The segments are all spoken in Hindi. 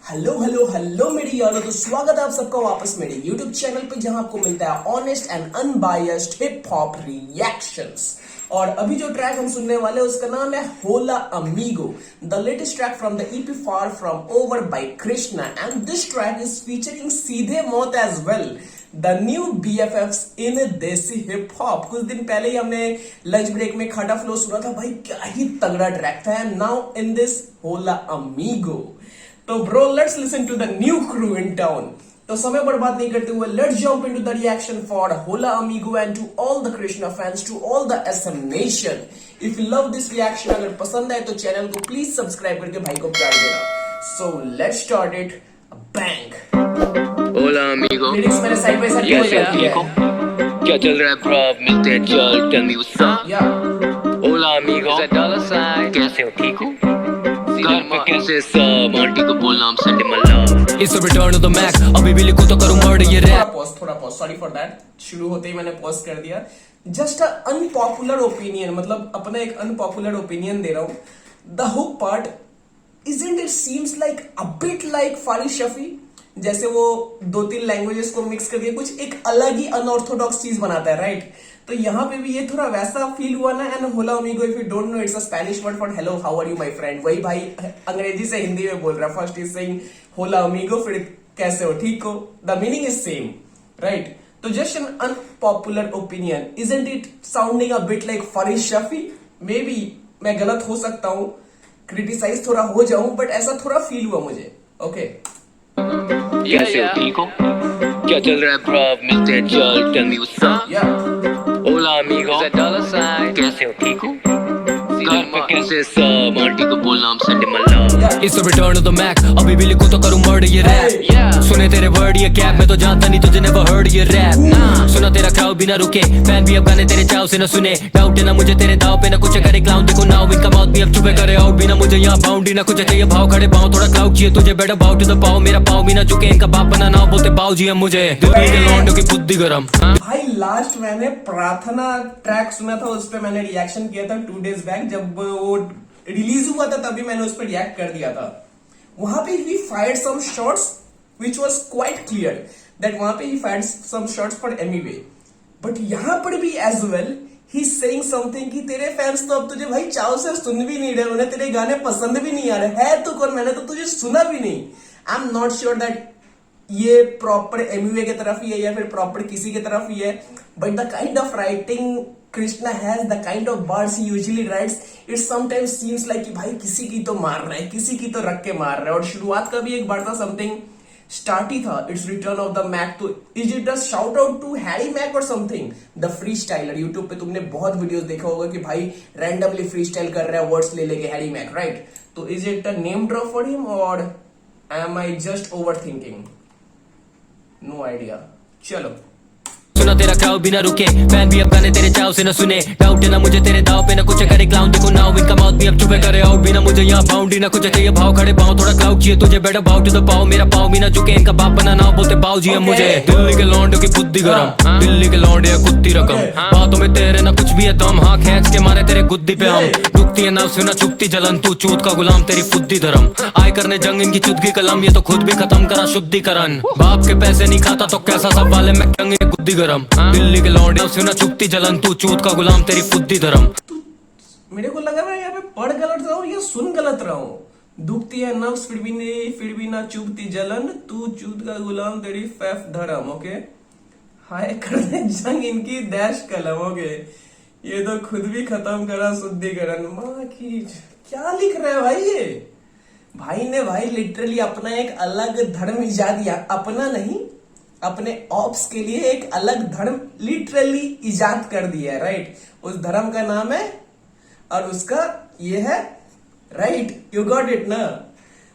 हेलो हेलो हेलो मेरी यारों, तो स्वागत है आप सबका वापस मेरे YouTube चैनल पे, जहां आपको मिलता है honest and unbiased hip hop reactions. और अभी जो ट्रैक हम सुनने वाले हैं उसका नाम है होला अमीगो, the latest track from the EP far from over by Krishna, and this track is featuring Seedhe Maut as well, the new BFFs in desi hip hop. कुछ दिन पहले ही हमने लंच ब्रेक में खड़ा फ्लो सुना था, भाई क्या ही तगड़ा ट्रैक था। And now in this Hola Amigo, तो bro let's listen to the new crew in town. तो समय बर्बाद नहीं करते हुए let's jump into the reaction for Hola Amigo and to all the Krishna fans, to all the SM nation. If you love this reaction, अगर पसंद आए तो चैनल को प्लीज सब्सक्राइब करके भाई को प्यार देना। So let's start it. Bang. होला अमीगो, लिरिक्स मैंने साइड बाय साइड क्या कर दिया है। क्या चल रहा है ब्रो? मिलते हैं चल, टेल मी व्हाट्स अप। या होला अमीगो, कैसे हो? ठीक हो? घर पे कैसे सब? आंटी को बोलना हम संडे मल्ला। It's a return to the mic, अभी भी लिखूं तो करूं मर्ड ये रैप। थोड़ा पॉज, सॉरी फॉर दैट। शुरू होते ही मैंने पॉज कर दिया। जस्ट अ अनपॉपुलर ओपिनियन, मतलब अपना एक अनपॉपुलर ओपिनियन दे रहा हूं। The hook part isn't it seems like a bit like Faris Shafi, जैसे वो 2-3 लैंग्वेजेस को मिक्स करके कुछ एक अलग ही अनऑर्थोडॉक्स चीज बनाता है, राइट? तो यहाँ पे भी ये थोड़ा वैसा फील हुआ ना। And Hola Amigo, if you don't know, it's a Spanish word for hello, how are you my friend. वही भाई अंग्रेजी से हिंदी में बोल रहा है। First is saying Hola Amigo, फिर कैसे हो, ठीक हो। The meaning is same, right? तो just an unpopular opinion, isn't it sounding a bit like Faris Shafi? Maybe मैं गलत हो सकता हूँ, क्रिटिसाइज थोड़ा हो जाऊं, बट ऐसा थोड़ा फील हुआ मुझे। ओके कैसे हो? ठीक हो? क्या चल रहा है ब्रो? मिलते हैं चल, टेल मी व्हाट्स अप। या होला अमीगो, कैसे हो? ठीक हो? घर पे कैसे सब? आंटी को बोलना हम संडे मल्ला। It's a return to the mic, अभी भी लिखूं तो करूं मर्ड ये रैप। सुने तेरे वर्ड ये कैप, मैं तो जानता नहीं तुझे नेवर हर्ड ये रैप। सुना तेरा क्राउड भी ना रुके, फैन भी अब गाने तेरे चाव से ना सुने। डाउट है ना मुझे तेरे दाव पे, ना कुछ करे क्लाउन, देखो नाउ इनका माउथ भी अब चुपे करे आउट भी ना मुझे यहाँ बाउंड्री ना कुछ चाहिए भाव खड़े पाँव, थोड़ा क्लाउड चाहिए तुझे, बेटर बाउ टू द पाओ, मेरा पाँव भी ना झुके, इनका बाप बना ना बोलते पाओ जी हम मुझे, दिल्ली के लौंडों की बुद्धि गरम। भाई लास्ट मैंने प्रार्थना ट्रैक सुना था, उस पर मैंने रिएक्शन किया था 2 days बैक, जब वो रिलीज हुआ था तभी मैंने उस पर रिएक्ट कर दिया था। वहां पे ही fired some shots which was quite clear that वहां पे ही fired some shots for Emiway, but यहां पर भी as well he saying something कि तेरे फैंस तो अब तुझे भाई चाव से सुन भी नहीं रहे, उन्हें तेरे गाने पसंद भी नहीं आ रहे है। तो कौन, मैंने तो तुझे सुना भी नहीं। I am not sure that ये प्रॉपर एमयूए की तरफ ही है या फिर प्रॉपर किसी की तरफ ही है, but the kind of writing Krishna has, the kind of words he usually rights, it sometimes seems like कि भाई किसी की तो मार रहा है, किसी की तो रख के मार रहा है। और शुरुआत का भी एक बार था, समथिंग स्टार्ट ही था, it's return of the Mac. तो is it a shout out to Harry Mack और something, the freestyler? YouTube पे तुमने बहुत वीडियोस देखा होगा कि भाई रैंडमली फ्री स्टाइल कर रहा है वर्ड्स ले लेके हैरी मैक, राइट? तो is it a name drop for him और am I just overthinking? No idea. चलो सुना तेरा क्राउड भी ना रुके, फैन भी अब गाने तेरे चाव से ना सुने। डाउट है ना मुझे तेरे दाव पे, ना कुछ करे क्लाउन, देखो नाउ इनका माउथ भी अब चुपे करे आउट भी ना मुझे यहाँ बाउंड्री ना कुछ चाहिए भाव खड़े पाँव, थोड़ा क्लाउड चाहिए तुझे, बेटर बाउ टू द पाओ, मेरा पाँव भी ना झुके, इनका बाप बना ना बोलते पाओ जी हम मुझे, दिल्ली के लौंडों की बुद्धि गरम, दिल्ली के लौंडे कुत्ती रकम, बातों में तेरे ना कुछ भी है दम, हाँ खींच के मारे तेरे गुद्दी पे हम, दुखती है ना सुना चुपती जलन, तू चूत का गुलाम तेरी फुद्दी धर्म, आय करने जंग इनकी चुदगी कलम, ये तो खुद भी खत्म करा शुद्धिकरण, बाप के पैसे नहीं खाता तो कैसा सब वाले में जंग गुद्दी गरम, दिल्ली के लौंडे सुना चुपती जलन, तू चूत का गुलाम तेरी फुद्दी धर्म। मेरे को लगा मैं यहाँ पे पढ़ गलत रहा हूँ या सुन गलत रहा हूँ। दुखती है नफ्स फिर भी ना चुभती जलन, तू चूत का गुलाम तेरी फैफ धर्म। ओके, हाय करने जंग इनकी दैश कलम। ओके, ये तो खुद भी खत्म करा शुद्धिकरण। माँ की क्या लिख रहा है भाई ये? भाई ने भाई लिटरली अपना एक अलग धर्म इजाद किया, अपना नहीं अपने ऑप्स के लिए एक अलग धर्म लिटरली इजाद कर दिया है, राइट? उस धर्म का नाम है और उसका ये है, राइट? यू गॉट इट ना?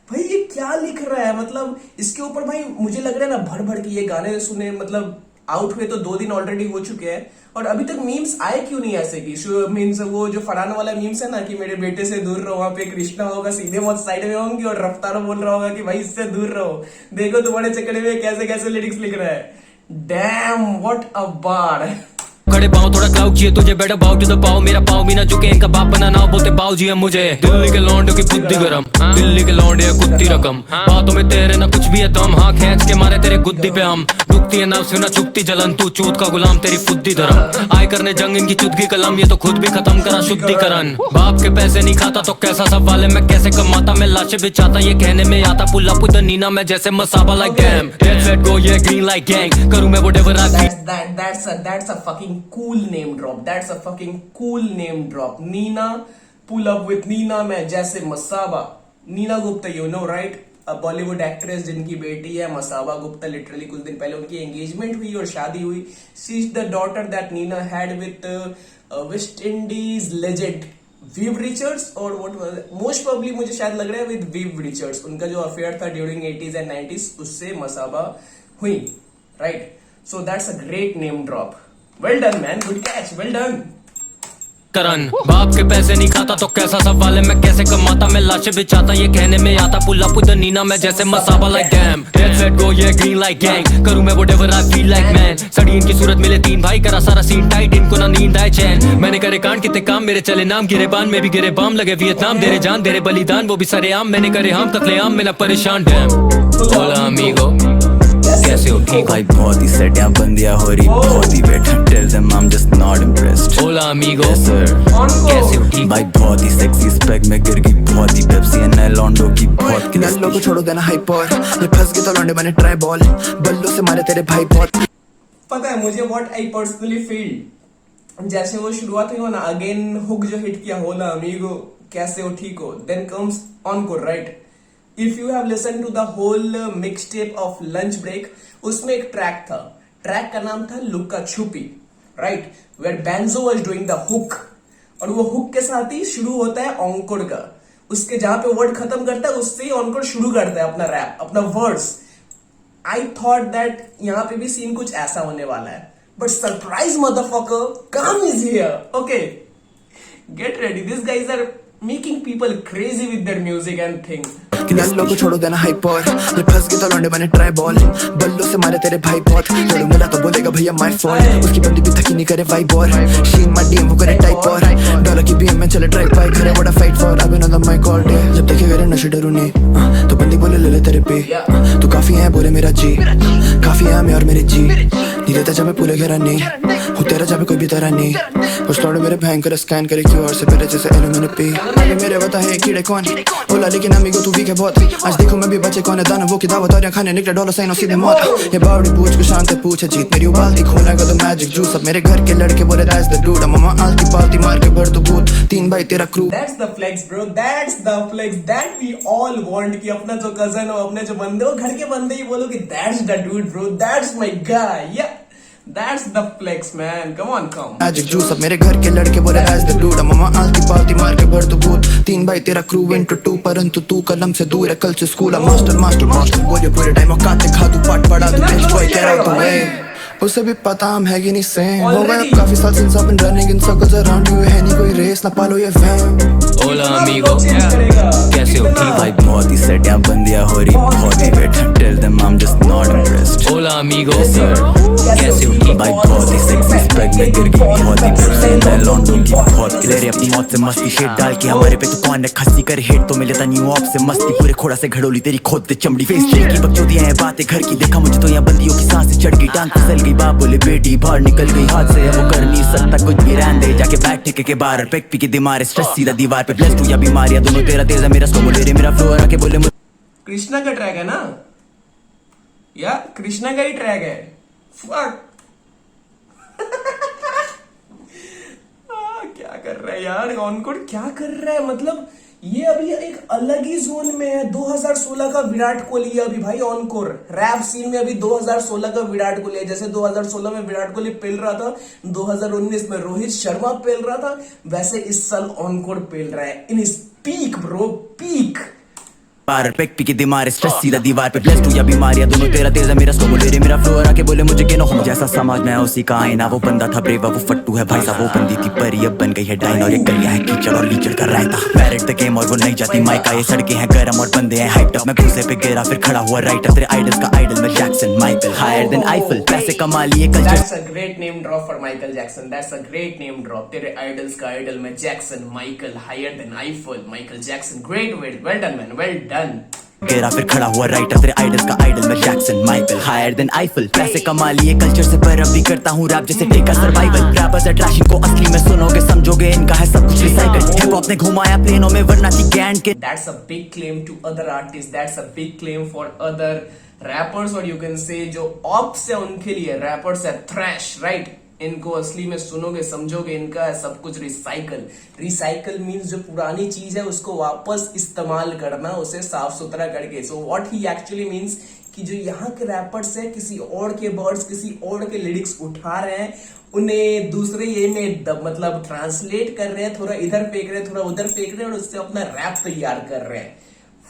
भाई ये क्या लिख रहा है? मतलब इसके ऊपर भाई मुझे लग रहा है ना भर भर के ये गाने सुने, मतलब आउट हुए तो 2 दिन ऑलरेडी हो चुके हैं और अभी तक मीम्स आए क्यों नहीं ऐसे की? मीम्स वो जो फरहान वाला मीम्स है ना कि मेरे बेटे से दूर रहो, वहां पे कृष्णा होगा सीधे बहुत साइड में होंगी और रफ्तार बोल रहा होगा कि भाई इससे दूर रहो, देखो तुम्हारे चक्कर में कैसे कैसे लिरिक्स लिख रहा है। डैम व्हाट अ बार। खड़े पाँव थोड़ा क्लाउड चाहिए तुझे बेटा बाउ टू द पाओ मेरा पाँव भी ना झुके इनका बाप बना ना बोलते बाऊ जी हम मुझे दिल्ली के लौंडों की बुद्धि गरम दिल्ली के लौंडे कुत्ती रकम बातों में तेरे ना कुछ भी है दम हाँ खींच के मारे तेरे गुद्दी पे हम दुखती है नफ्स ना चुकती जलन तू चूत का गुलाम तेरी फुद्दी धर्म आय करने जंग इनकी चुदगी कलम ये तो खुद भी खत्म करा शुद्धिकरण बाप के पैसे नहीं खाता तो कैसा सवाल है मैं कैसे कमाता मैं लाशें बिछाता ये कहने में आता पुल्ला पुद नीना मैं जैसे Masaba like damn let's let go ये ग्रीन लाइक गैंग करूं मैं whatever I That's a fucking cool name drop. That's a fucking cool name drop. Nina, pull up with Nina मैं जैसे Masaba. Neena Gupta, you know right? A Bollywood actress जिनकी बेटी है मसाबा गुप्ता. Literally कुछ दिन पहले उनकी engagement हुई और शादी हुई. She's the daughter that Nina had with West Indies legend Viv Richards और what was most probably मुझे शायद लग रहा है with Viv Richards. उनका जो अफेयर था ड्यूरिंग 80s and 90s उससे मसाबा हुई, right? So that's a great name drop. Well done, man. Good catch. Well done. करण बाप के पैसे नहीं खाता तो कैसा सवाल है मैं कैसे कमाता मैं लाशें बिछाता ये कहने में आता पुल्ला पुद नीना मैं जैसे Masaba like damn let's let go ये ग्रीन लाइक गैंग करूं मैं whatever I feel like man सड़ी इनकी सूरत मिले तीन भाई करा सारा सीन टाइट इनको ना नींद आए चैन मैंने करे कांड कितने काम मेरे चले नाम गिरे बान में भी गिरे बाम लगे वियतनाम तेरे जान तेरे बलिदान वो भी सरेआम मैंने करे हम कत्लेआम मैं ना परेशान डैम होला अमीगो कैसे हो ठीक भाई बहुत ही सेट यहाँ बंदियां हो रही बहुत ही wait tell them I am just not impressed होला अमीगो सर कैसे हो ठीक भाई बहुत ही सेक्सी स्पेक में गिर गई बहुत ही पेप्सी एंड लॉन्डो की बहुत नल्लो को छोड़ो देना हाइप और ये फंस गए तो लौंडे बने ट्राई बॉल बल्लो से मारे तेरे भाई बहुत पता है मुझे what I personally feel जैसे वो शुरुआत हुई हो ना अगेन हुक जो हिट किया होला अमीगो कैसे हो ठीक हो then comes encore right. If you have listened to the whole mixtape of Lunch Break, उसमें एक ट्रैक था. ट्रैक का नाम था लुक्का छुपी, right? Where Benzo was doing the hook. और वो हुक के साथ ही शुरू होता है ऑनकोर का. उसके जहां पे वर्ड खत्म करता है उससे ही ऑनकोर शुरू करता है अपना रैप, अपना वर्ड्स. I thought that यहाँ पे भी सीन कुछ ऐसा होने वाला है. But surprise motherfucker, Kam is here. Okay, get ready. These guys are making people crazy with their music and thing. नल्लो को छोड़ो देना हाइप और ये फंस गए तो लौंडे बने ट्राई बॉल बल्लो से मारे तेरे भाई बहुत जोड़ू मिला तो बोलेगा भैया माय फॉल्ट उसकी बंदी भी थकी नहीं करे वाइब और शीन माय डीएम वो करे टाइप और डॉलर की बीएम में चले ड्राइव बाय करे what a fight for I been on the mic all day जब देखे मेरे नशे डरू नहीं तो बंदी बोले ले ले तेरे पे तू काफी है बोले मेरा जी काफी है मैं और मेरी जी नहीं रहता जब मैं पूरे घेरा नहीं हूँ तेरा जब कोई भी तरह नहीं उस लौंडे मेरे भयंकर स्कैन करे क्यू और से पहले जैसे एलो मैंने पी आगे मेरे बता है कीड़े कौन बोला लेकिन अमीगो तू भी के बहुत आज देखो मैं भी बच्चे कौन है दाना वो की दावत और खाने निकले डॉलर साइन और सीधे मौत ये बावड़ी पूछ को शांत पूछे जीत मेरी उबालती खोना का तो मैजिक जूस अब मेरे घर के लड़के बोले दैट्स द डूड मामा आलती पालती मार के भर तो भूत तीन भाई तेरा crew That's the flex bro. That's the flex that we all want कि अपना जो कजन हो अपने जो बंदे हो घर के बंदे ही बोलो कि that's the dude bro. That's my guy. Yeah. That's the flex man. Come on, come. Magic juice अब मेरे घर के लड़के बोले दैट्स द डूड मामा आलती पालती मार के भर तो भूत तीन भाई तेरा क्रू इनटू टू परंतु तू कलम से दूर है कल से स्कूल मास्टर मास्टर मास्टर बोले पूरे टाइम औकात दिखा तू पाठ पढ़ा तू best boy get out the way उसे भी पता हम है कि नहीं सेम हो गए अब काफी साल since I've been running in circles around you है नहीं कोई रेस ना पालो ये वैम होला अमीगो कैसे हो ठीक भाई बहुत ही सेट यहाँ बंदियां हो रही बहुत ही wait tell them I am just not impressed होला अमीगो कैसे हो ठीक भाई बहुत ही सेक्सी स्पेक में गिर गई बहुत ही पेप्सी एंड लॉन्डो की बहुत क्लियर अपनी मौत से मस्ती शेड डाल के हमारे पे तो कौन है खस्सी कर हेट तो मिले था न्यू ऑफ से मस्ती पूरे खोड़ा से घड़ोली तेरी खोद दे चमड़ी फेस की बकचोदियां हैं बातें घर की देखा मुझे तो यहाँ बंदियों की सांसें चढ़ गई टांग फिसल गई बाप बोले बेटी बाहर निकल गई हाथ से वो कर नहीं सकता कुछ भी रहने दे जाके बैठ ठेके के बाहर पेक पी के दिमाग स्ट्रेस सीधा दीवार पे ब्लेस्ड या बीमारियां दोनों तेरा तेज है मेरा स्लो बोले रे मेरा फ्लो आके बोले कृष्णा का ट्रैक है ना या कृष्णा का ही ट्रैक है फक क्या कर रहा है यार ऑनकोड क्या कर रहा है मतलब ये अभी एक अलग ही जोन में है 2016 का विराट कोहली अभी भाई ऑनकोर रैप सीन में अभी 2016 का विराट कोहली है जैसे 2016 में विराट कोहली पेल रहा था 2019 में रोहित शर्मा पेल रहा था वैसे इस साल ऑनकोर पेल रहा है इन पीक ब्रो पीक पार पेक पी के दिमाग स्ट्रेस सीधा दीवार पे ब्लेस्ड हूँ या बीमारियां दोनों तेरा तेज है मेरा स्लो तेरे मेरा फ्लो आके बोले मुझे के नो जैसा समाज में उसी का आईना वो बंदा था ब्रेवा वो फट्टू है भाई साहब वो बंदी थी परी अब बन गई है डाइन और ये गलियां है कीचड़ और लीचड़ कर रहता पैरेट द गेम और वो नहीं जाती माइका ये सड़कें हैं गरम और बंदे हैं हाइप्ड अप मैं भूसे पे गिरा फिर खड़ा हुआ राइटर तेरे आइडल्स का आइडल मैं Jackson Michael higher than Eiffel पैसे कमा लिए culture That's a great name drop for Michael Jackson. That's a great name drop. तेरे idols का idol में Jackson, Michael, higher than Eiffel, Michael Jackson. Great, well done, man. Well done. गिरा फिर खड़ा हुआ राइटर तेरे आइडल्स का आइडल मैं Jackson Michael higher than Eiffel पैसे कमा लिए कल्चर से पर अभी करता हूँ रैप जैसे टेका सर्वाइवल रैपर्स अट्रैक्शन को असली में सुनोगे समझोगे इनका है सब कुछ रिसाइकल हिप हॉप ने घुमाया प्लेनों में वरना थी गैंड के That's a big claim to other artists. That's a big claim for other rappers or you can say जो ops है उनके लिए rappers है thrash, right? इनको असली में सुनोगे समझोगे इनका है सब कुछ रिसाइकल मीन्स जो पुरानी चीज है उसको वापस इस्तेमाल करना उसे साफ सुथरा करके so what he actually means कि जो यहाँ के रैपर्स है किसी और के वर्ड्स किसी और के लिरिक्स उठा रहे हैं उन्हें दूसरे ये में मतलब ट्रांसलेट कर रहे हैं थोड़ा इधर फेंक रहे हैं थोड़ा उधर फेंक रहे हैं और उससे अपना रैप तैयार कर रहे हैं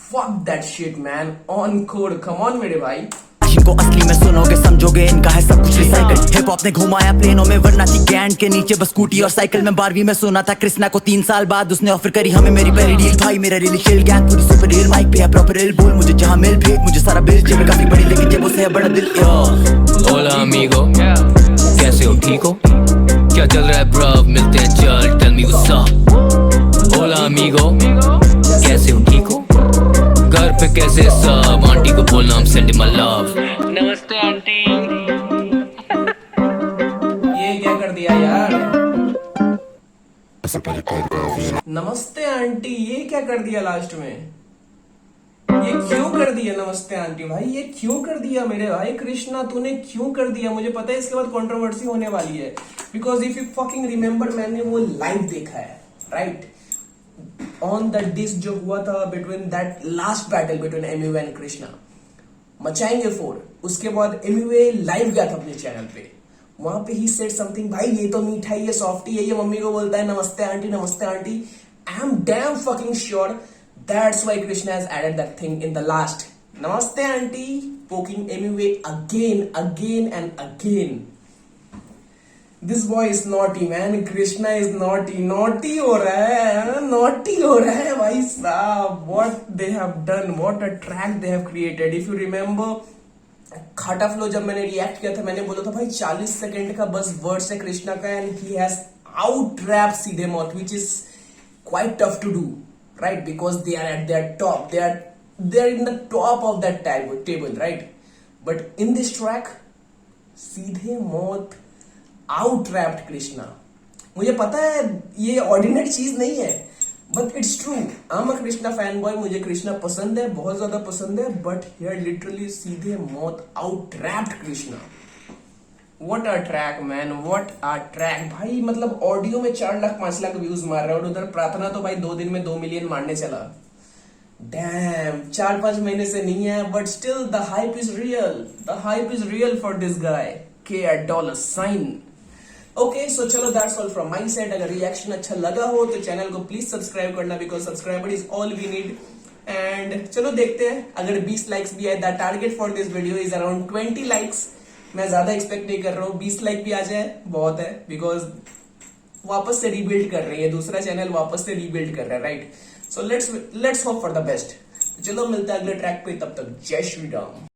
fuck that shit man on code come on मेरे भाई को असली में सुनोगे समझोगे इनका है सब कुछ रिसाइकल हिप हॉप ने घुमाया प्लेनों में वरना थी गैंड के नीचे बस स्कूटी और साइकिल में 12वीं में सुना था कृष्णा को 3 साल बाद उसने ऑफर करी हमें मेरी पहली डील भाई मेरा रियल शेल गैंग पूरी सुपर रियल माइक पे है प्रॉपर रियल बोल मुझे जहां मिल भेज मुझे सारा बिल जेब काफी बड़ी लेकिन जेबों से है बड़ा दिल Hola amigo, कैसे हो ठीक हो क्या चल रहा है ब्रो मिलते हैं चल tell me what's up Hola amigo, कैसे हो ठीक हो घर पे कैसे सब आंटी को बोलना I'm sending my love नमस्ते आंटी ये क्या कर दिया यार नमस्ते आंटी ये क्या कर दिया लास्ट में ये क्यों कर दिया नमस्ते आंटी भाई ये क्यों कर दिया मेरे भाई कृष्णा तूने क्यों कर दिया मुझे पता है इसके बाद कंट्रोवर्सी होने वाली है because if you fucking remember मैंने वो लाइव देखा है राइट ऑन द डिस जो हुआ था between that last battle between Emiway and Krishna मचाएंगे 4 उसके बाद एमयू लाइव गया था अपने चैनल पे वहां पे ही सेड समथिंग भाई ये तो मीठा है ये सॉफ्टी है ये मम्मी को बोलता है नमस्ते aunty I am damn fucking sure that's why Krishna has added that thing in the last नमस्ते aunty poking Emiway again and again this boy is naughty man Krishna is naughty हो रहा है भाई साहब what they have done what a track they have created if you remember Khatta flow जब मैंने रिएक्ट किया था मैंने बोला था भाई 40 सेकंड का बस वर्ड्स है कृष्णा का and he has out rap Seedhe Maut which is quite tough to do right because they are at their top they are in the top of that table right but in this track Seedhe Maut out wrapped Krishna मुझे पता है ये ऑर्डिनरी चीज नहीं है but it's true I am a Krishna fan boy मुझे कृष्णा पसंद है बहुत ज्यादा पसंद है बट हियर लिटरली सीधे Maut out wrapped Krishna what a track man what a track भाई मतलब ऑडियो में 4 लाख 5 लाख व्यूज मार रहा है और उधर प्रार्थना तो भाई 2 दिन में 2 मिलियन मारने चला डैम 4-5 महीने से नहीं है but still the hype is real for this guy $K$. Okay so चलो that's all from my side अगर रिएक्शन अच्छा लगा हो तो चैनल को प्लीज सब्सक्राइब करना because subscriber is all we need and चलो देखते हैं अगर 20 लाइक्स भी आए the target for this video is around 20 likes मैं ज्यादा एक्सपेक्ट नहीं कर रहा हूँ 20 लाइक भी आ जाए बहुत है बिकॉज वापस से रीबिल्ड कर रही है दूसरा चैनल वापस से रीबिल्ड कर रहा है right so let's hope for the best चलो मिलते हैं अगले ट्रैक पे तब तक जय श्री राम